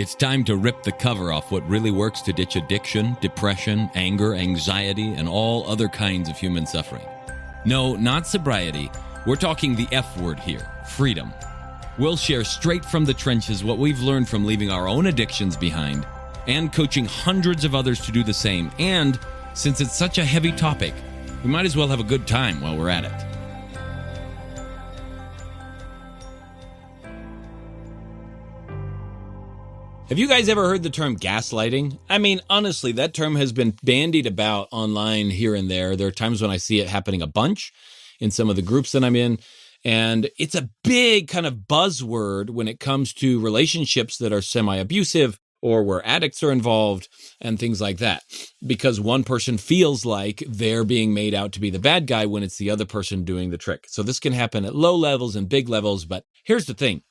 It's time to rip the cover off what really works to ditch addiction, depression, anger, anxiety, and all other kinds of human suffering. No, not sobriety. We're talking the F word here, freedom. We'll share straight from the trenches what we've learned from leaving our own addictions behind and coaching hundreds of others to do the same. And since it's such a heavy topic, we might as well have a good time while we're at it. Have you guys ever heard the term gaslighting? I mean, honestly, that term has been bandied about online here and there. There are times when I see it happening a bunch in some of the groups that I'm in. And it's a big kind of buzzword when it comes to relationships that are semi-abusive or where addicts are involved and things like that. Because one person feels like they're being made out to be the bad guy when it's the other person doing the trick. So this can happen at low levels and big levels. But here's the thing.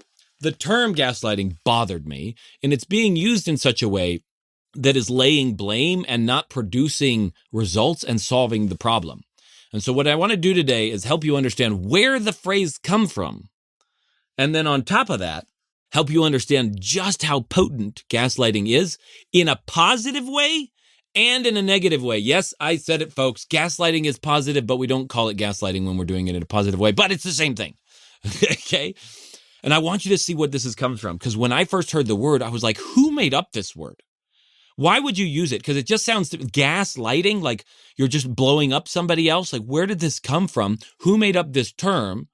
The term gaslighting bothered me, and it's being used in such a way that is laying blame and not producing results and solving the problem. And so what I want to do today is help you understand where the phrase comes from. And then on top of that, help you understand just how potent gaslighting is in a positive way and in a negative way. Yes, I said it, folks. Gaslighting is positive, but we don't call it gaslighting when we're doing it in a positive way, but it's the same thing. Okay? And I want you to see what this is coming from, because when I first heard the word, I was like, who made up this word? Why would you use it? Because it just sounds gaslighting, like you're just blowing up somebody else. Like, where did this come from? Who made up this term?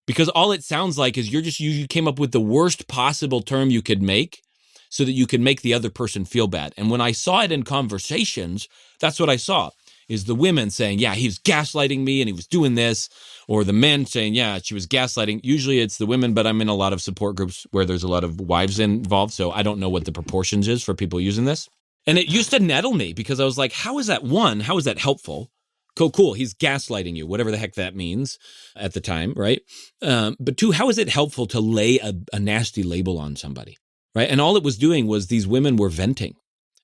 Because all it sounds like is you came up with the worst possible term you could make so that you could make the other person feel bad. And when I saw it in conversations, that's what I saw. Is the women saying, yeah, he was gaslighting me and he was doing this, or the men saying, yeah, she was gaslighting. Usually it's the women, but I'm in a lot of support groups where there's a lot of wives involved, so I don't know what the proportions is for people using this. And it used to nettle me because I was like, how is that helpful? Cool, he's gaslighting you, whatever the heck that means at the time, right? But two, how is it helpful to lay a nasty label on somebody, right? And all it was doing was these women were venting,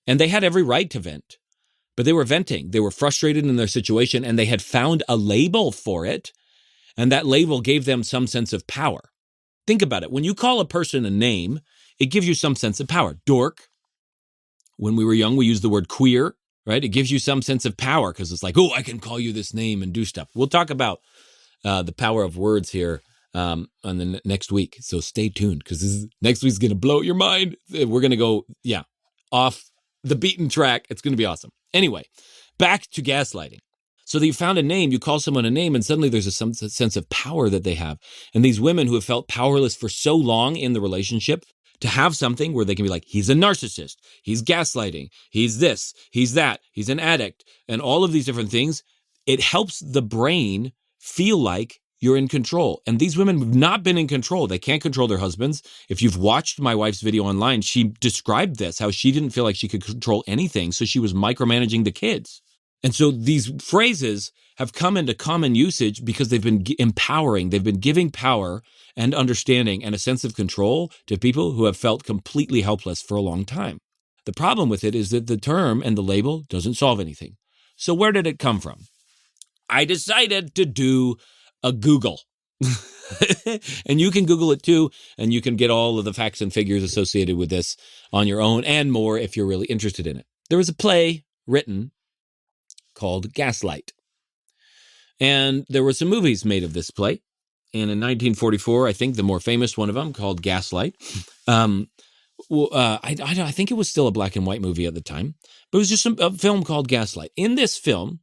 and they had every right to vent. But they were venting. They were frustrated in their situation, and they had found a label for it, and that label gave them some sense of power. Think about it. When you call a person a name, it gives you some sense of power. Dork. When we were young, we used the word queer, right? It gives you some sense of power because it's like, oh, I can call you this name and do stuff. We'll talk about the power of words here on the next week, so stay tuned because next week's going to blow your mind. We're going to go, off the beaten track. It's going to be awesome. Anyway, back to gaslighting. So that you found a name, you call someone a name, and suddenly there's some sense of power that they have. And these women who have felt powerless for so long in the relationship, to have something where they can be like, he's a narcissist, he's gaslighting, he's this, he's that, he's an addict, and all of these different things, it helps the brain feel like you're in control. And these women have not been in control. They can't control their husbands. If you've watched my wife's video online, she described this, how she didn't feel like she could control anything. So she was micromanaging the kids. And so these phrases have come into common usage because they've been empowering. They've been giving power and understanding and a sense of control to people who have felt completely helpless for a long time. The problem with it is that the term and the label doesn't solve anything. So where did it come from? I decided to do a Google. And you can Google it too, and you can get all of the facts and figures associated with this on your own and more if you're really interested in it. There was a play written called Gaslight. And there were some movies made of this play. And in 1944, I think the more famous one of them called Gaslight. I think it was still a black and white movie at the time, but it was just a film called Gaslight. In this film,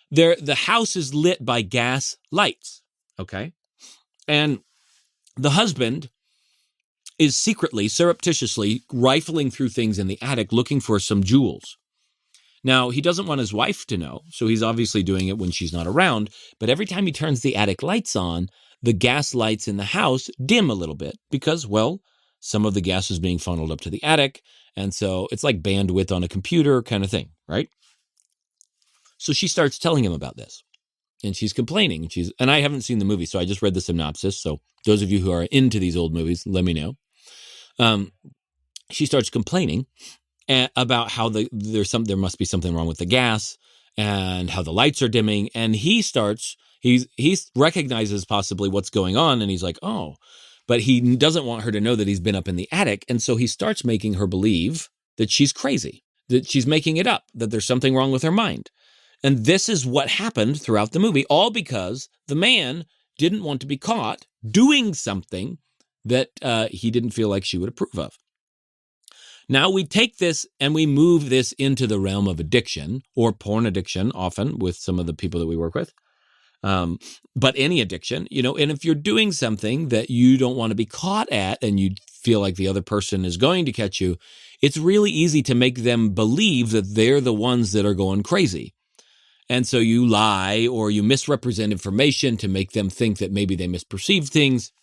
the house is lit by gas lights, okay? And the husband is secretly, surreptitiously rifling through things in the attic looking for some jewels. Now, he doesn't want his wife to know, so he's obviously doing it when she's not around, but every time he turns the attic lights on, the gas lights in the house dim a little bit because, well, some of the gas is being funneled up to the attic, and so it's like bandwidth on a computer kind of thing, right? So she starts telling him about this, and she's complaining. And I haven't seen the movie, so I just read the synopsis. So those of you who are into these old movies, let me know. She starts complaining about how there must be something wrong with the gas and how the lights are dimming. And he recognizes possibly what's going on, and he's like, oh, but he doesn't want her to know that he's been up in the attic. And so he starts making her believe that she's crazy, that she's making it up, that there's something wrong with her mind. And this is what happened throughout the movie, all because the man didn't want to be caught doing something that he didn't feel like she would approve of. Now we take this and we move this into the realm of addiction, or porn addiction, often with some of the people that we work with. But any addiction, and if you're doing something that you don't want to be caught at and you feel like the other person is going to catch you, it's really easy to make them believe that they're the ones that are going crazy. And so you lie or you misrepresent information to make them think that maybe they misperceived things.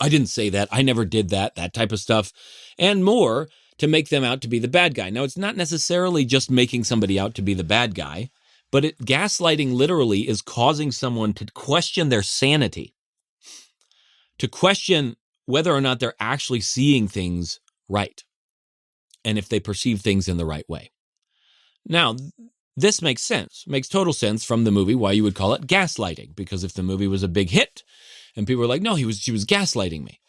I didn't say that. I never did that type of stuff, and more to make them out to be the bad guy. Now, it's not necessarily just making somebody out to be the bad guy, but gaslighting literally is causing someone to question their sanity, to question whether or not they're actually seeing things right, and if they perceive things in the right way. Now, this makes total sense from the movie why you would call it gaslighting, because if the movie was a big hit and people were like, no, she was gaslighting me,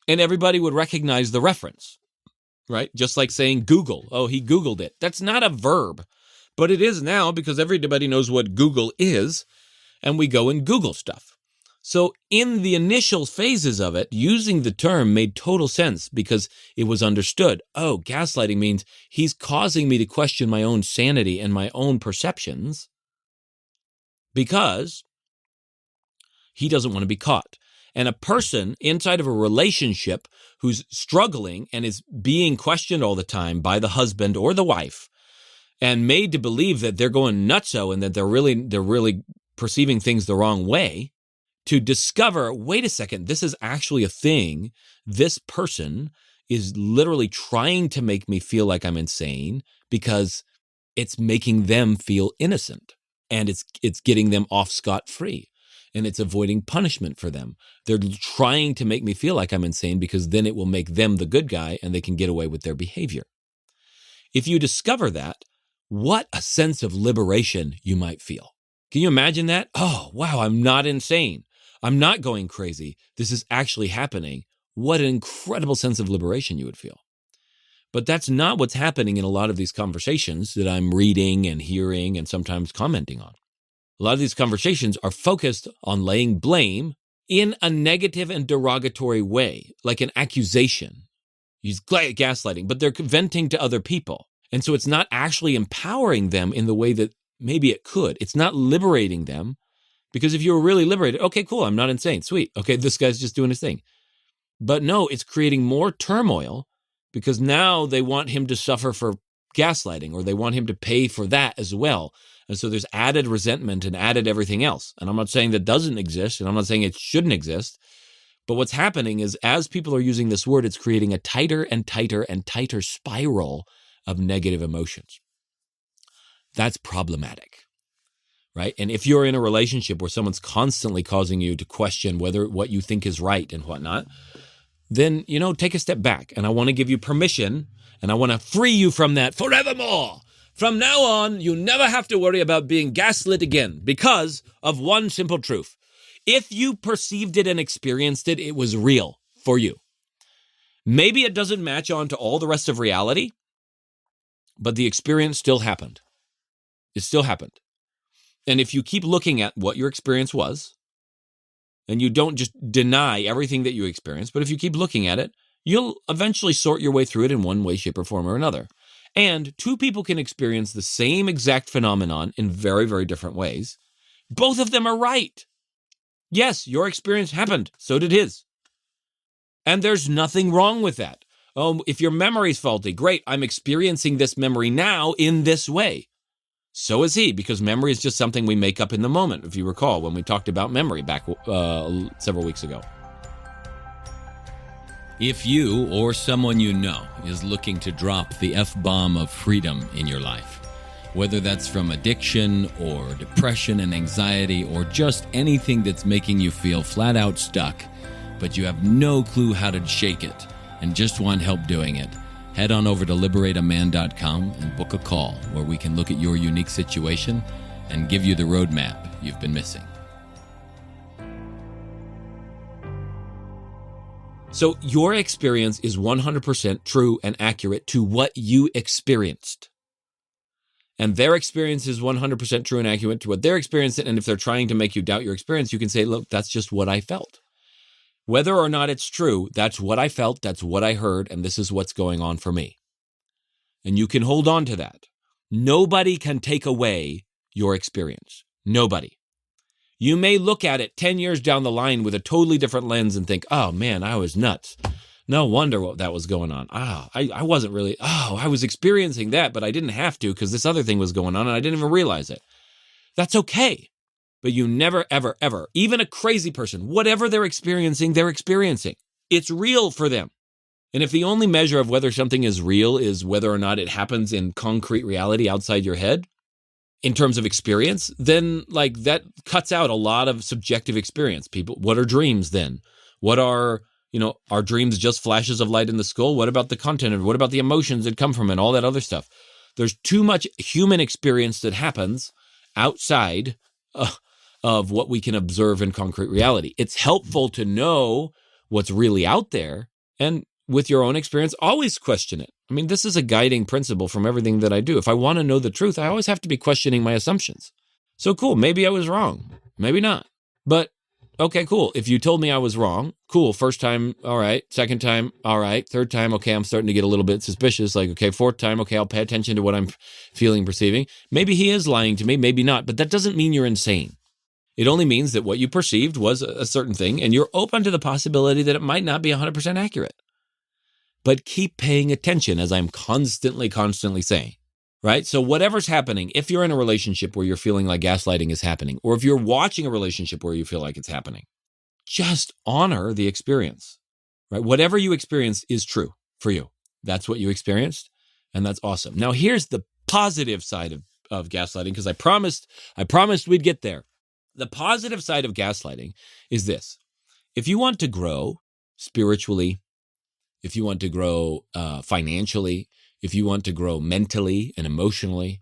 and everybody would recognize the reference, right? Just like saying Google. Oh, he Googled it. That's not a verb, but it is now because everybody knows what Google is, and we go and Google stuff. So in the initial phases of it, using the term made total sense because it was understood. Oh, gaslighting means he's causing me to question my own sanity and my own perceptions because he doesn't want to be caught. And a person inside of a relationship who's struggling and is being questioned all the time by the husband or the wife and made to believe that they're going nutso and that they're really perceiving things the wrong way, to discover, wait a second, this is actually a thing. This person is literally trying to make me feel like I'm insane because it's making them feel innocent and it's getting them off scot-free. And it's avoiding punishment for them. They're trying to make me feel like I'm insane because then it will make them the good guy and they can get away with their behavior. If you discover that, what a sense of liberation you might feel. Can you imagine that? Oh, wow, I'm not insane. I'm not going crazy. This is actually happening. What an incredible sense of liberation you would feel. But that's not what's happening in a lot of these conversations that I'm reading and hearing and sometimes commenting on. A lot of these conversations are focused on laying blame in a negative and derogatory way, like an accusation. Use gaslighting, but they're venting to other people. And so it's not actually empowering them in the way that maybe it could. It's not liberating them, because if you were really liberated, okay, cool, I'm not insane, sweet. Okay, this guy's just doing his thing. But no, it's creating more turmoil because now they want him to suffer for gaslighting, or they want him to pay for that as well. And so there's added resentment and added everything else. And I'm not saying that doesn't exist, and I'm not saying it shouldn't exist. But what's happening is as people are using this word, it's creating a tighter and tighter and tighter spiral of negative emotions. That's problematic, right? And if you're in a relationship where someone's constantly causing you to question whether what you think is right and whatnot, then, take a step back. And I want to give you permission, and I want to free you from that forevermore. From now on, you never have to worry about being gaslit again because of one simple truth. If you perceived it and experienced it, it was real for you. Maybe it doesn't match on to all the rest of reality, but the experience still happened. It still happened. And if you keep looking at what your experience was, and you don't just deny everything that you experienced, but if you keep looking at it, you'll eventually sort your way through it in one way, shape, or form or another. And two people can experience the same exact phenomenon in very, very different ways. Both of them are right. Yes, your experience happened. So did his. And there's nothing wrong with that. Oh, if your memory's faulty, great. I'm experiencing this memory now in this way. So is he, because memory is just something we make up in the moment, if you recall, when we talked about memory back several weeks ago. If you or someone you know is looking to drop the F-bomb of freedom in your life, whether that's from addiction or depression and anxiety or just anything that's making you feel flat out stuck, but you have no clue how to shake it and just want help doing it, head on over to liberateaman.com and book a call where we can look at your unique situation and give you the roadmap you've been missing. So your experience is 100% true and accurate to what you experienced. And their experience is 100% true and accurate to what they're experiencing. And if they're trying to make you doubt your experience, you can say, look, that's just what I felt. Whether or not it's true, that's what I felt, that's what I heard, and this is what's going on for me. And you can hold on to that. Nobody can take away your experience. Nobody. You may look at it 10 years down the line with a totally different lens and think, oh man, I was nuts. No wonder what that was going on. I wasn't really, I was experiencing that, but I didn't have to because this other thing was going on and I didn't even realize it. That's okay. But you never, ever, ever, even a crazy person, whatever they're experiencing, they're experiencing. It's real for them. And if the only measure of whether something is real is whether or not it happens in concrete reality outside your head, in terms of experience, then like that cuts out a lot of subjective experience. People, what are dreams then? What are dreams just flashes of light in the skull? What about the content of it? What about the emotions that come from it? And all that other stuff. There's too much human experience that happens outside of what we can observe in concrete reality. It's helpful to know what's really out there, and with your own experience, always question it. I mean, this is a guiding principle from everything that I do. If I want to know the truth, I always have to be questioning my assumptions. So cool, maybe I was wrong, maybe not. But okay, cool. If you told me I was wrong, cool. First time, all right. Second time, all right. Third time, okay, I'm starting to get a little bit suspicious. Like, okay, fourth time, okay, I'll pay attention to what I'm feeling, perceiving. Maybe he is lying to me, maybe not. But that doesn't mean you're insane. It only means that what you perceived was a certain thing, and you're open to the possibility that it might not be 100% accurate. But keep paying attention, as I'm constantly saying, right? So whatever's happening, if you're in a relationship where you're feeling like gaslighting is happening, or if you're watching a relationship where you feel like it's happening, just honor the experience, right? Whatever you experienced is true for you. That's what you experienced, and that's awesome. Now, here's the positive side of gaslighting, because I promised we'd get there. The positive side of gaslighting is this. If you want to grow spiritually, if you want to grow financially, if you want to grow mentally and emotionally,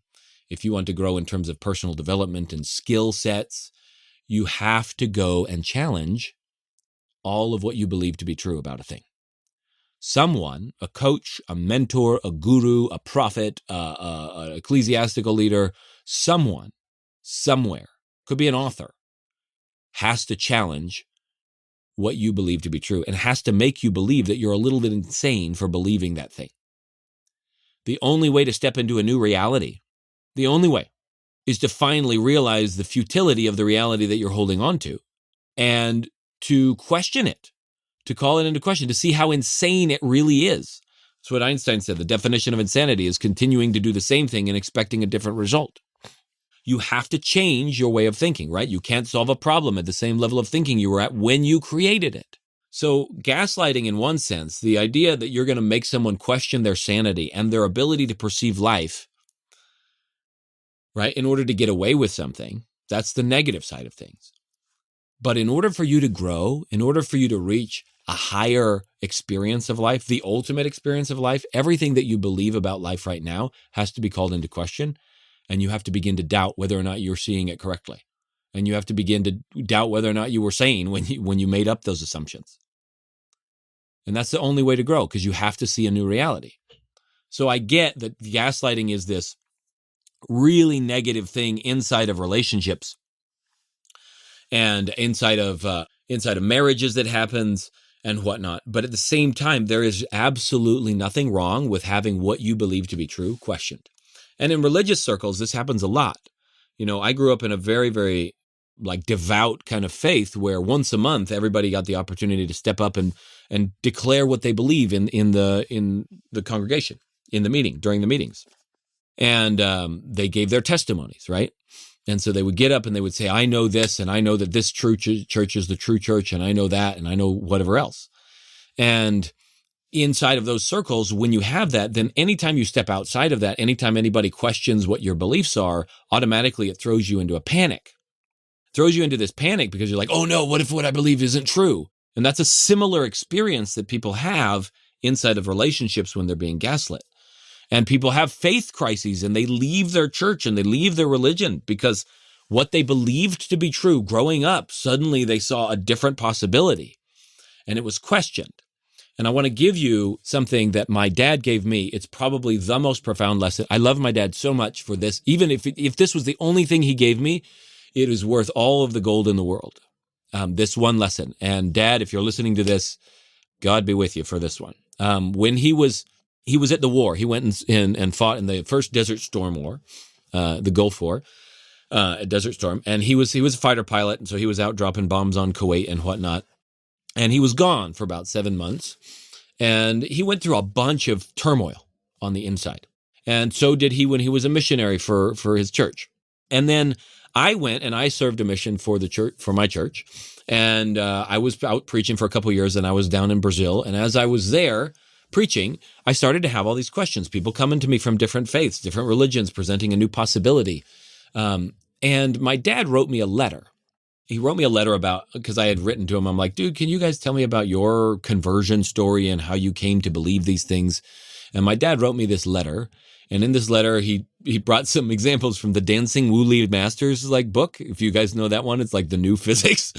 if you want to grow in terms of personal development and skill sets, you have to go and challenge all of what you believe to be true about a thing. Someone, a coach, a mentor, a guru, a prophet, an ecclesiastical leader, someone, somewhere, could be an author, has to challenge what you believe to be true and has to make you believe that you're a little bit insane for believing that thing. The only way to step into a new reality, the only way, is to finally realize the futility of the reality that you're holding on to and to question it, to call it into question, to see how insane it really is. That's what Einstein said. The definition of insanity is continuing to do the same thing and expecting a different result. You have to change your way of thinking, right? You can't solve a problem at the same level of thinking you were at when you created it. So gaslighting, in one sense, the idea that you're going to make someone question their sanity and their ability to perceive life, right, in order to get away with something, that's the negative side of things. But in order for you to grow, in order for you to reach a higher experience of life, the ultimate experience of life, everything that you believe about life right now has to be called into question. And you have to begin to doubt whether or not you're seeing it correctly. And you have to begin to doubt whether or not you were sane when you made up those assumptions. And that's the only way to grow, because you have to see a new reality. So I get that gaslighting is this really negative thing inside of relationships and inside of marriages that happens and whatnot. But at the same time, there is absolutely nothing wrong with having what you believe to be true questioned. And in religious circles, this happens a lot. I grew up in a very, very devout kind of faith where once a month, everybody got the opportunity to step up and declare what they believe in the congregation, in the meeting, during the meetings. And they gave their testimonies, right? And so they would get up and they would say, I know this, and I know that this true church is the true church, and I know that, and I know whatever else. And inside of those circles, when you have that, then anytime you step outside of that, anytime anybody questions what your beliefs are, automatically it throws you into a panic. It throws you into this panic because you're like, oh no, what if what I believe isn't true? And that's a similar experience that people have inside of relationships when they're being gaslit. And people have faith crises and they leave their church and they leave their religion because what they believed to be true growing up, suddenly they saw a different possibility and it was questioned. And I want to give you something that my dad gave me. It's probably the most profound lesson. I love my dad so much for this. Even if this was the only thing he gave me, it is worth all of the gold in the world. This one lesson. And Dad, if you're listening to this, God be with you for this one. When he was at the war, he went and fought in the first Desert Storm War, the Gulf War, Desert Storm. And he was a fighter pilot. And so he was out dropping bombs on Kuwait and whatnot. And he was gone for about 7 months. And he went through a bunch of turmoil on the inside. And so did he when he was a missionary for his church. And then I went and I served a mission for the church, for my church. And I was out preaching for a couple of years, and I was down in Brazil. And as I was there preaching, I started to have all these questions. People coming to me from different faiths, different religions, presenting a new possibility. And my dad wrote me a letter. He wrote me a letter because I had written to him. I'm like, dude, can you guys tell me about your conversion story and how you came to believe these things? And my dad wrote me this letter. And in this letter, he brought some examples from the Dancing Wu-Li Masters book. If you guys know that one, it's like the new physics.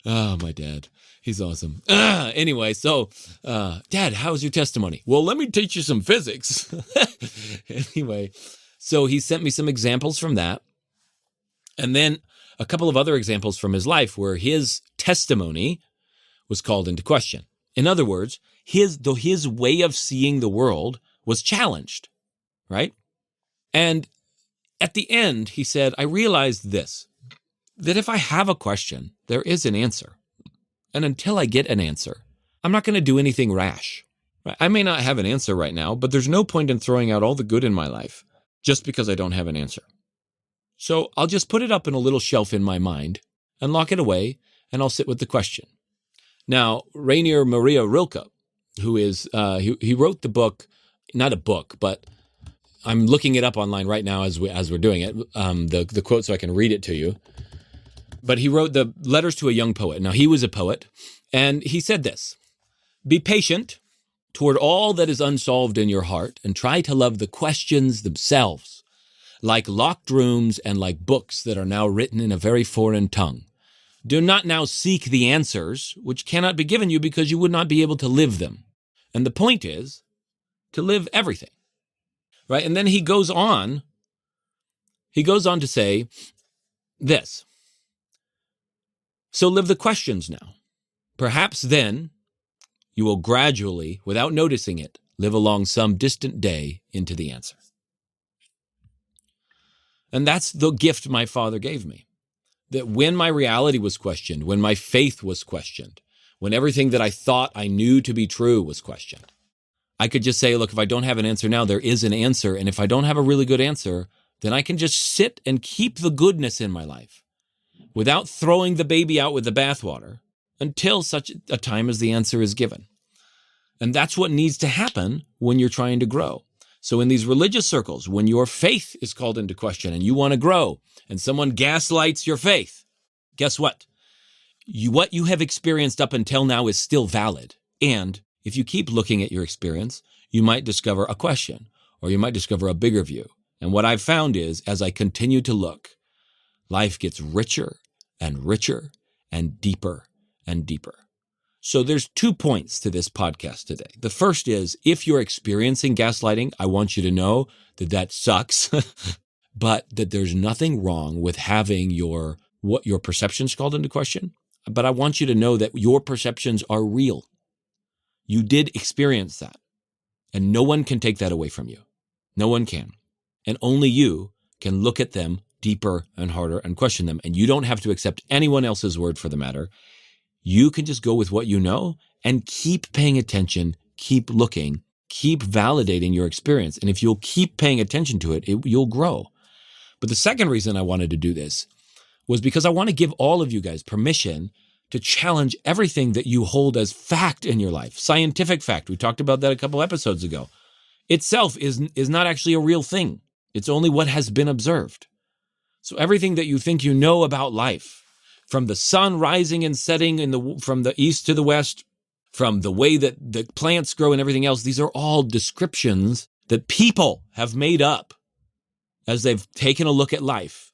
Oh, my dad. He's awesome. Anyway, so Dad, how's your testimony? Well, let me teach you some physics. Anyway, so he sent me some examples from that. And then a couple of other examples from his life where his testimony was called into question. In other words, his way of seeing the world was challenged, right? And at the end, he said, I realized this, that if I have a question, there is an answer. And until I get an answer, I'm not going to do anything rash. Right? I may not have an answer right now, but there's no point in throwing out all the good in my life just because I don't have an answer. So I'll just put it up in a little shelf in my mind and lock it away, and I'll sit with the question. Now, Rainer Maria Rilke, who is, he wrote the book, not a book, but I'm looking it up online right now as we're doing it, the quote so I can read it to you. But he wrote the Letters to a Young Poet. Now, he was a poet, and he said this, be patient toward all that is unsolved in your heart and try to love the questions themselves, like locked rooms and like books that are now written in a very foreign tongue. Do not now seek the answers which cannot be given you because you would not be able to live them. And the point is to live everything, right? And then he goes on to say this. So live the questions now. Perhaps then you will gradually, without noticing it, live along some distant day into the answer. And that's the gift my father gave me. That when my reality was questioned, when my faith was questioned, when everything that I thought I knew to be true was questioned, I could just say, look, if I don't have an answer now, there is an answer. And if I don't have a really good answer, then I can just sit and keep the goodness in my life without throwing the baby out with the bathwater until such a time as the answer is given. And that's what needs to happen when you're trying to grow. So in these religious circles, when your faith is called into question and you want to grow and someone gaslights your faith, guess what? What you have experienced up until now is still valid. And if you keep looking at your experience, you might discover a question or you might discover a bigger view. And what I've found is as I continue to look, life gets richer and richer and deeper and deeper. So there's 2 points to this podcast today. The first is, if you're experiencing gaslighting, I want you to know that sucks, but that there's nothing wrong with having your perceptions called into question. But I want you to know that your perceptions are real. You did experience that, and no one can take that away from you. No one can. And only you can look at them deeper and harder and question them. And you don't have to accept anyone else's word for the matter. You can just go with what you know and keep paying attention, keep looking, keep validating your experience. And if you'll keep paying attention to it, you'll grow. But the second reason I wanted to do this was because I want to give all of you guys permission to challenge everything that you hold as fact in your life. Scientific fact, we talked about that a couple episodes ago, itself is not actually a real thing. It's only what has been observed. So everything that you think you know about life, from the sun rising and setting from the east to the west, from the way that the plants grow and everything else, these are all descriptions that people have made up as they've taken a look at life.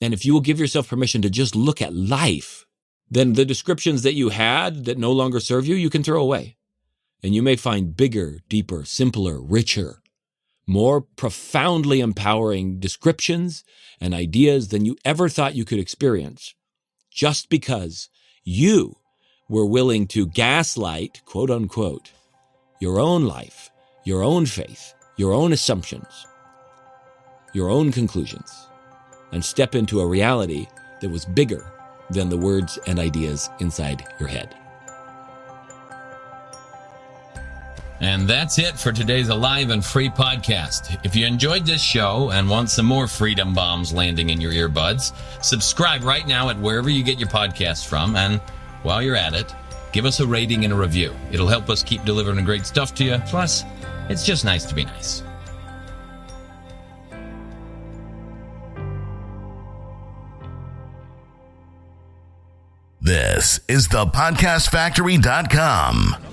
And if you will give yourself permission to just look at life, then the descriptions that you had that no longer serve you, you can throw away. And you may find bigger, deeper, simpler, richer, more profoundly empowering descriptions and ideas than you ever thought you could experience, just because you were willing to gaslight, quote unquote, your own life, your own faith, your own assumptions, your own conclusions, and step into a reality that was bigger than the words and ideas inside your head. And that's it for today's Alive and Free podcast. If you enjoyed this show and want some more freedom bombs landing in your earbuds, subscribe right now at wherever you get your podcasts from. And while you're at it, give us a rating and a review. It'll help us keep delivering great stuff to you. Plus, it's just nice to be nice. This is thepodcastfactory.com.